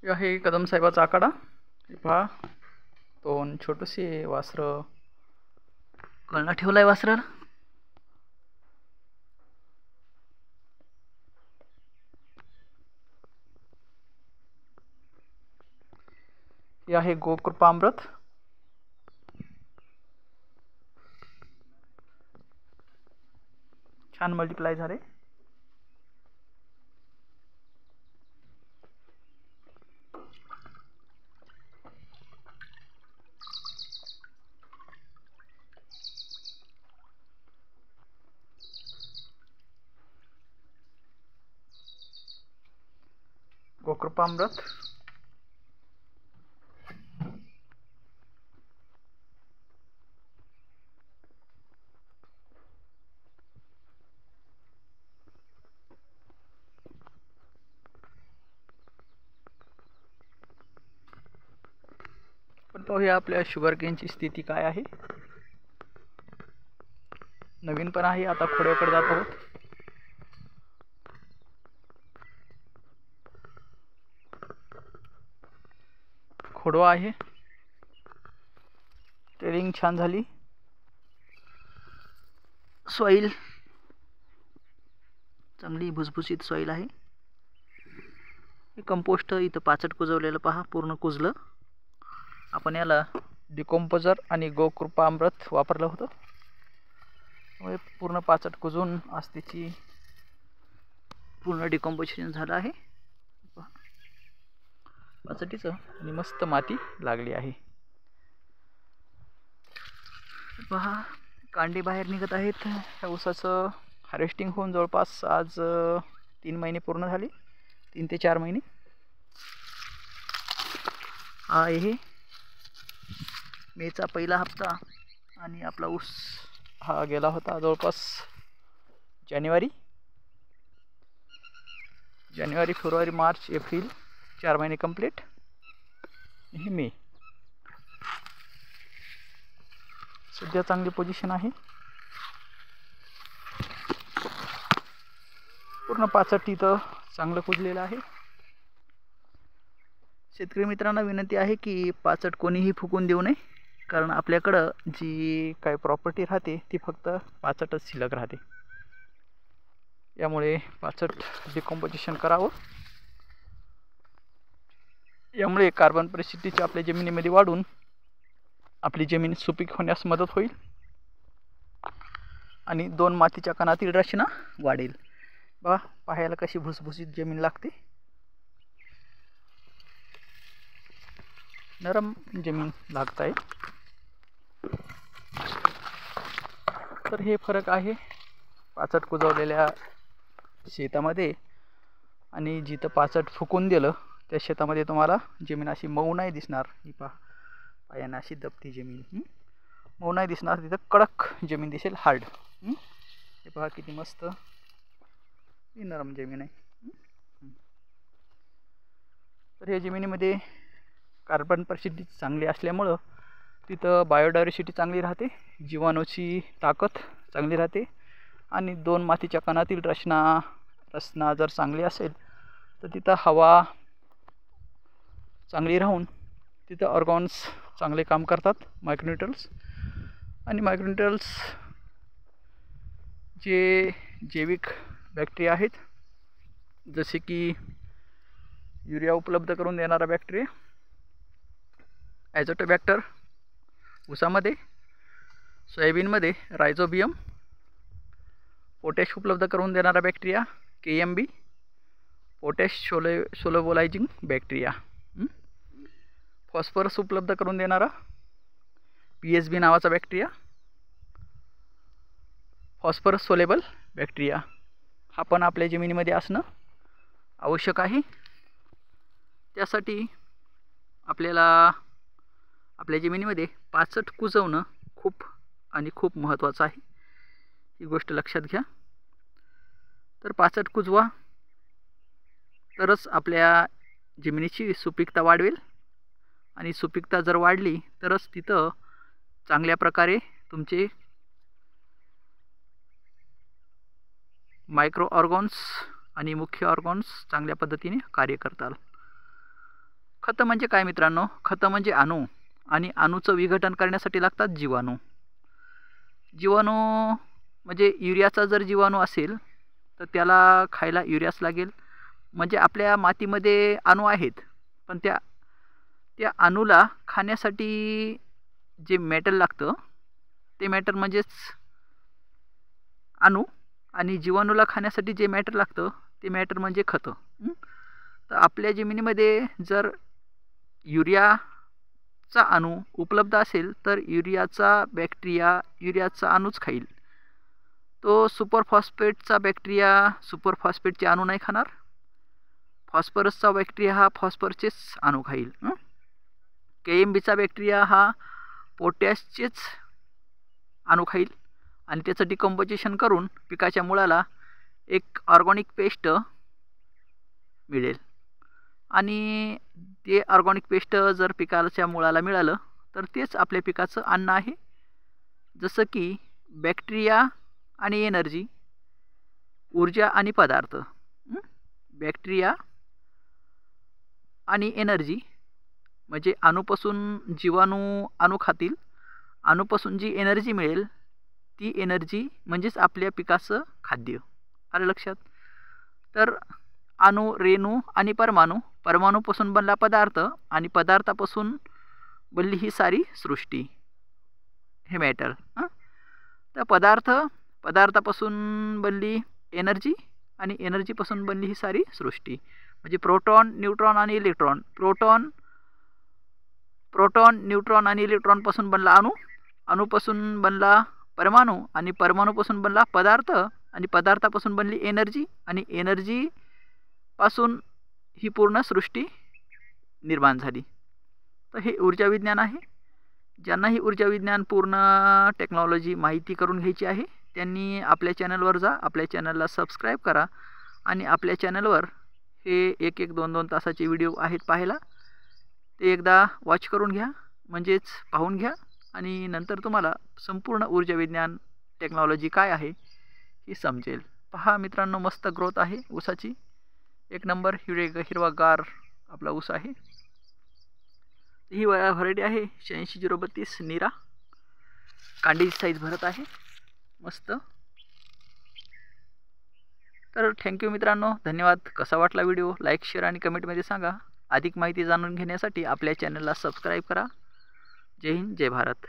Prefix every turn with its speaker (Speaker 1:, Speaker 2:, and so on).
Speaker 1: हे आहे कदम साहेबाचा आखाडा. हे पहा, दोन छोटेसे वासरं कळणा ठेवलाय वासराला. हे आहे गोकृपामृत. छान मल्टिप्लाय झाले. गोकृपामृत. पण पाहूया आपल्या शुगर केनची स्थिती काय आहे. नवीन पण आहे. आता खोड्याकडे जात आहोत. खोडवा आहे. टेरिंग छान झाली. सॉईल चांगली भुसभुशीत सॉईल आहे. हे कंपोस्ट इथं पाचट कुजवलेलं पहा, पूर्ण कुजलं. आपण याला डिकॉम्पोजर आणि गोकृपामृत वापरलं होतं, त्यामुळे पूर्ण पाचट कुजून आज त्याची पूर्ण डिकॉम्पोजिशन झालं आहे. पाचटीचं आणि मस्त माती लागली आहे. पहा, कांडे बाहेर निघत आहेत. ह्या ऊसाचं हार्वेस्टिंग होऊन जवळपास आज 3 महिने पूर्ण झाले. 3 ते 4 महिने. हा आहे मेचा पहिला हप्ता आणि आपला ऊस हा गेला होता जवळपास जानेवारी, फेब्रुवारी, मार्च, एप्रिल, 4 महिने कंप्लीट. हे मे. सध्या चांगली पोझिशन आहे. पूर्ण पाचट इथं चांगलं कुजलेलं आहे. शेतकरी मित्रांना विनंती आहे की पाचट कोणीही फुकून देऊ नये, कारण आपल्याकडं जी काही प्रॉपर्टी राहते ती फक्त पाचटच शिल्लक राहते. यामुळे पाचट डिकॉम्पोजिशन करावं. यामुळे कार्बन परिस्थितीची आपल्या जमिनीमध्ये वाढून आपली जमीन सुपीक होण्यास मदत होईल आणि 2 मातीच्या कणातील रचना वाढेल. बघा, पाहायला कशी भुसभुशीत जमीन लागते. नरम जमीन लागत आहे. तर हे फरक आहे पाचट कुजवलेल्या शेतामध्ये आणि जिथं पाचट फुकून दिलं त्या शेतामध्ये तुम्हाला जमीन अशी मऊ नाही दिसणार. ही पहा, पायाने अशी दबती जमीन मऊ नाही दिसणार, तिथं कडक जमीन दिसेल, हार्ड. हे पहा किती मस्त ही नरम जमीन आहे. तर या जमिनीमध्ये कार्बन परिस्थिती चांगली असल्यामुळं तिथं बायोडायव्हर्सिटी चांगली राहते, जीवाणूची ताकद चांगली राहते आणि 2 मातीच्या कणातील रचना जर चांगली असेल तर तिथं हवा चांगली राहून तिथं ऑर्गॉन्स चांगले काम करतात. मायक्रोन्यूट्रन्स आणि मायक्रोन्यूट्रन्स जे जैविक बॅक्टेरिया आहेत, जसे की युरिया उपलब्ध करून देणारा बॅक्टेरिया ॲझोटोबॅक्टर ऊसामध्ये, सोयाबीनमध्ये रायझोबियम, पोटॅश उपलब्ध करून देणारा bacteria KMB, potash solubilising bacteria, phosphorus उपलब्ध करून देणारा PSB नावाचा बॅक्टेरिया, फॉस्फरस सोलेबल बॅक्टेरिया, हा पण आपल्या जमिनीमध्ये असणं आवश्यक आहे. त्यासाठी आपल्याला आपल्या जमिनीमध्ये पाचट कुजवणं खूप महत्त्वाचं आहे. ही गोष्ट लक्षात घ्या. तर पाचट कुजवा, तरच आपल्या जमिनीची सुपीकता वाढवेल आणि सुपीकता जर वाढली तरच तिथं चांगल्या प्रकारे तुमचे मायक्रो ऑर्गॉन्स आणि मुख्य ऑर्गॉन्स चांगल्या पद्धतीने कार्य करतात. खतं म्हणजे काय मित्रांनो? खतं म्हणजे अणू, आणि अणूचं विघटन करण्यासाठी लागतात जीवाणू. जीवाणू म्हणजे युरियाचा जर जीवाणू असेल तर त्याला खायला युरियाच लागेल. म्हणजे आपल्या मातीमध्ये अणू आहेत, पण त्या त्या अणूला खाण्यासाठी जे मेटल लागतं ते मॅटर म्हणजेच अणू, आणि जीवाणूला खाण्यासाठी जे मॅटर लागतं ते मॅटर म्हणजे खतं. तर आपल्या जमिनीमध्ये जर युरियाचा अणू उपलब्ध असेल तर युरियाचा बॅक्टेरिया युरियाचा अणूच खाईल. तो सुपरफॉस्फेटचा बॅक्टेरिया सुपरफॉस्फेटचे अणू नाही खाणार. फॉस्फरसचा बॅक्टेरिया हा फॉस्फरचेच अणू खाईल. केएमबीचा बॅक्टेरिया हा पोटॅशचेच अणू खाईल, आणि त्याचं डिकम्पोजिशन करून पिकाच्या मुळाला एक ऑर्गॅनिक पेस्ट मिळेल. आणि ते ऑर्गॅनिक पेस्ट जर पिकाच्या मुळाला मिळालं तर तेच आपल्या पिकाचं अन्न आहे. जसं की बॅक्टेरिया आणि एनर्जी, ऊर्जा आणि पदार्थ. बॅक्टेरिया आणि एनर्जी म्हणजे अणूपासून जीवाणू अणू खातील, अणूपासून जी एनर्जी मिळेल ती एनर्जी म्हणजेच आपल्या पिकाचं खाद्य. आलं लक्षात? तर अणू, रेणू आणि परमाणू, परमाणूपासून बनला पदार्थ, आणि पदार्थापासून बनली ही सारी सृष्टी, हे मॅटर. तर पदार्थापासून बनली एनर्जी, आणि एनर्जीपासून बनली ही सारी सृष्टी. म्हणजे प्रोटॉन, न्यूट्रॉन आणि इलेक्ट्रॉन. प्रोटॉन, न्यूट्रॉन आणि इलेक्ट्रॉनपासून बनला अणू, अणूपासून बनला परमाणू, आणि परमाणूपासून बनला पदार्थ, आणि पदार्थापासून बनली एनर्जी, आणि एनर्जीपासून ही पूर्ण सृष्टी निर्माण झाली. तर हे ऊर्जा विज्ञान आहे. ज्यांना ही ऊर्जा विज्ञान पूर्ण टेक्नॉलॉजी माहिती करून घ्यायची आहे त्यांनी आपल्या चॅनलवर जा, आपल्या चॅनलला सबस्क्राईब करा, आणि आपल्या चॅनलवर हे 1-1, 2-2 तासाचे व्हिडिओ आहेत पाहायला. ते एकदा वॉच करून घ्या, म्हणजेच पाहून घ्या, आणि नंतर तुम्हाला संपूर्ण ऊर्जा विज्ञान टेक्नॉलॉजी काय आहे हे समजेल. पहा मित्रांनो, मस्त ग्रोथ आहे ऊसाची, एक नंबर हिरवागार आपला ऊस आहे. ही व्हरायटी आहे 86-032 नीरा. कांडीची साईज भरत आहे मस्त. तर थँक्यू मित्रांनो, धन्यवाद. कसा वाटला व्हिडिओ लाईक, शेअर आणि कमेंटमध्ये सांगा. अधिक माहिती जाणून घेण्यासाठी आपल्या चॅनलला सबस्क्राईब करा. जय हिंद, जय भारत.